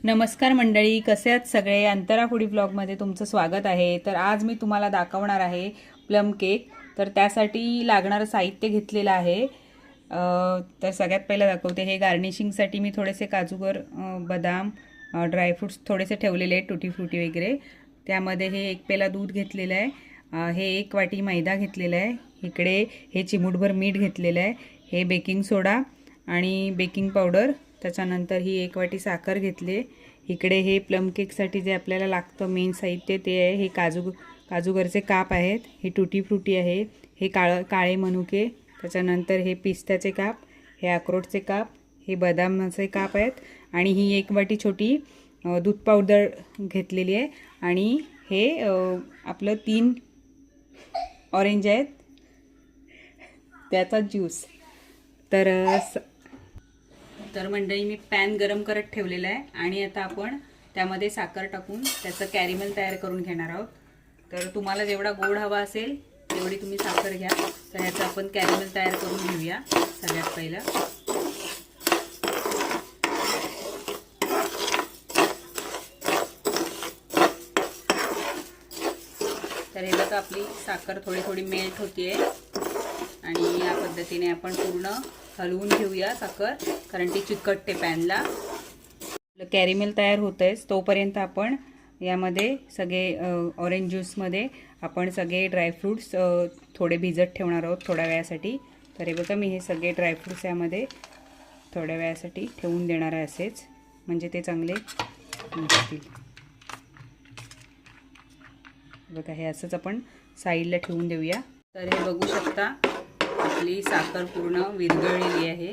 नमस्कार मंडळी, कसे आहात सगळे? अंतरा फूडी ब्लॉगमध्ये तुमचं स्वागत आहे. तर आज मी तुम्हाला दाखवणार आहे प्लम केक. तर त्यासाठी लागणारं साहित्य घेतलेलं आहे. तर सगळ्यात पहिलं दाखवते. हे गार्निशिंगसाठी मी थोडेसे काजूगर, बदाम, ड्रायफ्रूट्स थोडेसे ठेवलेले आहेत, टुटी फ्रुटी वगैरे. त्यामध्ये हे 1 पेला दूध घेतलेलं आहे. हे 1 वाटी मैदा घेतलेला आहे. इकडे हे चिमूटभर मीठ घेतलेलं आहे. हे बेकिंग सोडा आणि बेकिंग पावडर. त्याच्यानंतर ही 1 वाटी साखर घेतली. इकडे हे प्लम केकसाठी जे आपल्याला लागतं मेन साहित्य ते आहे. हे काजूगरचे काप आहेत. हे टुटी फ्रुटी आहे. हे काळे मनुके. त्याच्यानंतर हे पिस्त्याचे काप, हे अक्रोटचे काप, हे बदामाचे काप आहेत. आणि ही 1 वाटी छोटी दूध पावडर घेतलेली आहे. आणि हे आपलं 3 ऑरेंज आहेत, त्याचा ज्यूस. तर मंडळी, मी पॅन गरम करत ठेवलेला आहे आणि आता आपण त्यामध्ये साखर टाकून त्याचं कॅरेमल तयार करून घेणार आहोत. तर तुम्हाला जेवढा गोड हवा असेल तेवढी तुम्ही साखर घ्या. तर ह्याचं आपण कॅरेमल तयार करून घेऊया. सगळ्यात पहिलं तर हे बघा, आपली साखर थोडी थोडी मेल्ट होतीये आणि या पद्धतीने आपण पूर्ण हलवून घेऊया साखर, कारण ती चिकटते पॅनला. कॅरेमेल तयार होतंय तोपर्यंत आपण यामध्ये सगळे ऑरेंज ज्यूसमध्ये आपण सगळे ड्रायफ्रूट्स थोडे भिजत ठेवणार आहोत थोड्या वेळासाठी. तर हे बघा, मी हे सगळे ड्रायफ्रूट्स यामध्ये थोड्या वेळासाठी ठेवून देणार आहे असेच, म्हणजे ते चांगले भिजतील. बघा, हे असंच आपण साईडला ठेवून देऊया. तर हे बघू शकता, आपली साखर पूर्ण विरघळलेली आहे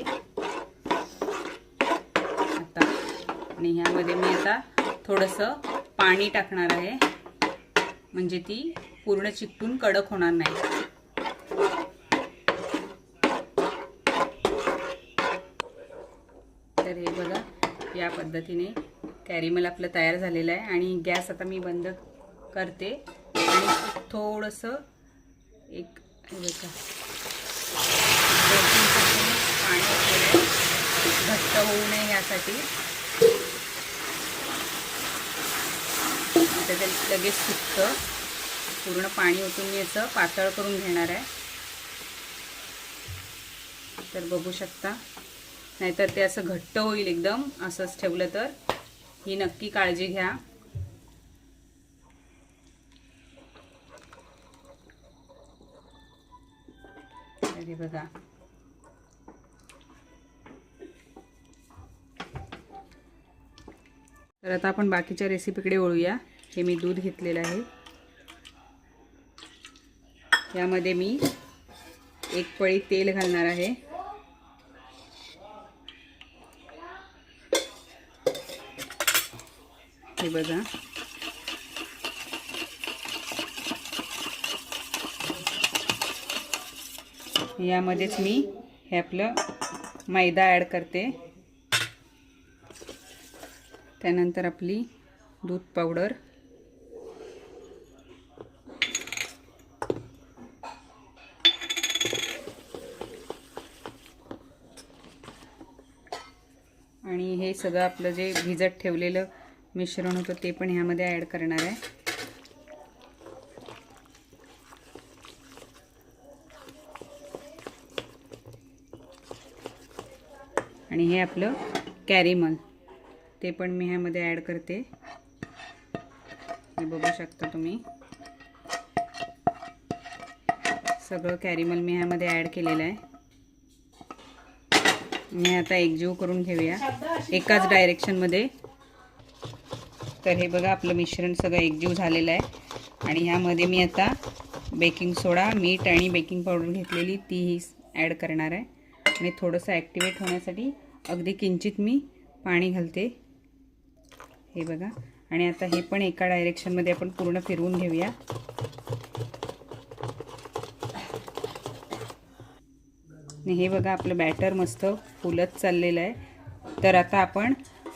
आता. आणि ह्यामध्ये मी आता थोडंसं पाणी टाकणार आहे, म्हणजे ती पूर्ण चिकटून कडक होणार नाही. तर हे बघा, या पद्धतीने कॅरेमेल आपलं तयार झालेलं आहे. आणि गॅस आता मी बंद करते आणि थोडंसं एक पाणी घट्ट होऊ नये यासाठी. आता ते लगेच सुकतं. पूर्ण पाणी ओतून मी असं पातळ करून घेणार आहे. तर बघू शकता, नाहीतर ते असं घट्ट होईल एकदम. असंच ठेवलं तर ही नक्की काळजी घ्या. अरे बघा, तर आता आपण बाकीच्या रेसिपीकडे वळूया. हे मी दूध घेतलेलं आहे. यामध्ये मी 1 पळी तेल घालणार आहे. हे बघा, यामध्येच मी हे आपलं मैदा ॲड करते. त्यानंतर आपली दूध पावडर, आणि हे सगळं आपलं जे भिजत ठेवलेलं मिश्रण होतं ते पण ह्यामध्ये ॲड करणार आहे. आणि हे आपलं कॅरेमल ते पण मी ह्यामध्ये ॲड करते. हे बघू शकता तुम्ही, सगळं कॅरेमल मी ह्यामध्ये ॲड केलेलं आहे. मी आता एकजीव करून घेऊया एकाच डायरेक्शनमध्ये. तर हे बघा, आपलं मिश्रण सगळं एकजीव झालेलं आहे. आणि ह्यामध्ये मी आता बेकिंग सोडा, मीठ आणि बेकिंग पावडर घेतलेली तीही ॲड करणार आहे. आणि थोडंसं ॲक्टिवेट होण्यासाठी अगदी किंचित मी पाणी घालते. हे बघा, आणि आता हे पण एका डायरेक्शनमध्ये आपण पूर्ण फिरवून घेऊया. हे बघा, आपलं बॅटर मस्त फुलत चाललेलं आहे. तर आता आपण,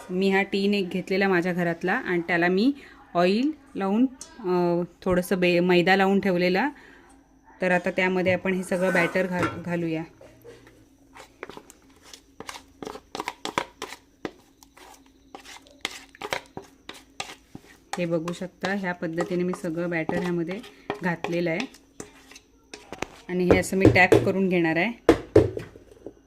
मी हा टीन एक घेतलेला माझ्या घरातला आणि त्याला मी ऑइल लावून थोडंसं मैदा लावून ठेवलेला. तर आता त्यामध्ये आपण हे सगळं बॅटर घालूया. हे बघू शकता, ह्या पद्धतीने मी सगळं बॅटर ह्यामध्ये घातलेलं आहे आणि हे असं मी टॅप करून घेणार आहे.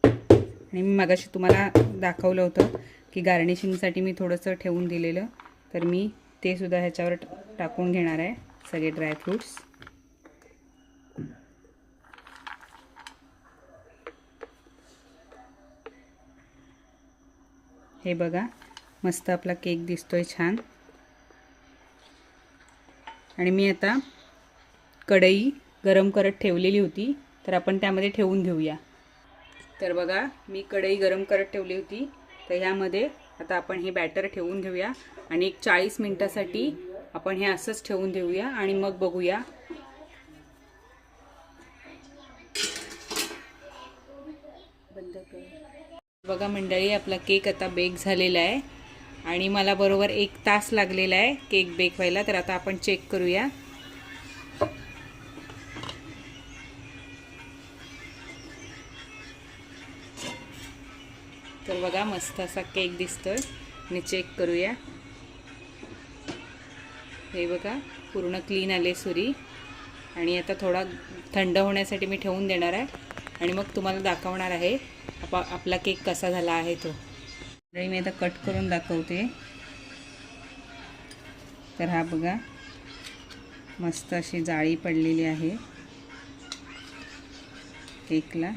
आणि मी मगाशी तुम्हाला दाखवलं होतं की गार्निशिंगसाठी मी थोडंसं ठेवून दिलेलं, तर मी ते सुद्धा ह्याच्यावर टाकून घेणार आहे सगळे ड्रायफ्रूट्स. हे बघा, मस्त आपला केक दिसतोय छान. आणि मी आता कढई गरम करत ठेवलेली होती, तर आपण त्यामध्ये ठेवून घेऊया. तर बघा, मी कढई गरम करत ठेवली होती, तर ह्यामध्ये आता आपण हे बॅटर ठेवून घेऊया आणि एक 40 मिनिटासाठी आपण हे असंच ठेवून देऊया आणि मग बघूया. बंद कर. बघा मंडळी, आपला केक आता बेक झालेला आहे आणि मला बरोबर 1 तास लागलेला आहे केक बेक व्हायला. तर आता आपण चेक करूया. तर बघा, मस्त असा केक दिसतोय आणि चेक करूया. हे बघा, पूर्ण क्लीन आले सुरी. आणि आता थोडा थंड होण्यासाठी मी ठेवून देणार आहे आणि मग तुम्हाला दाखवणार आहे आपला केक कसा झाला आहे तो. तरी मी आता कट करून दाखवते. तर हा बघा, मस्त अशी जाळी पडलेली आहे केकला.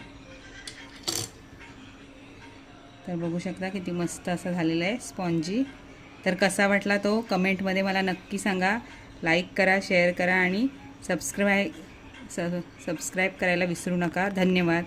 तर बघू शकता किती मस्त असा झालेला आहे, स्पॉन्जी. तर कसा वाटला तो कमेंटमध्ये मला नक्की सांगा. लाईक करा, शेअर करा आणि सबस्क्राईब करायला विसरू नका. धन्यवाद.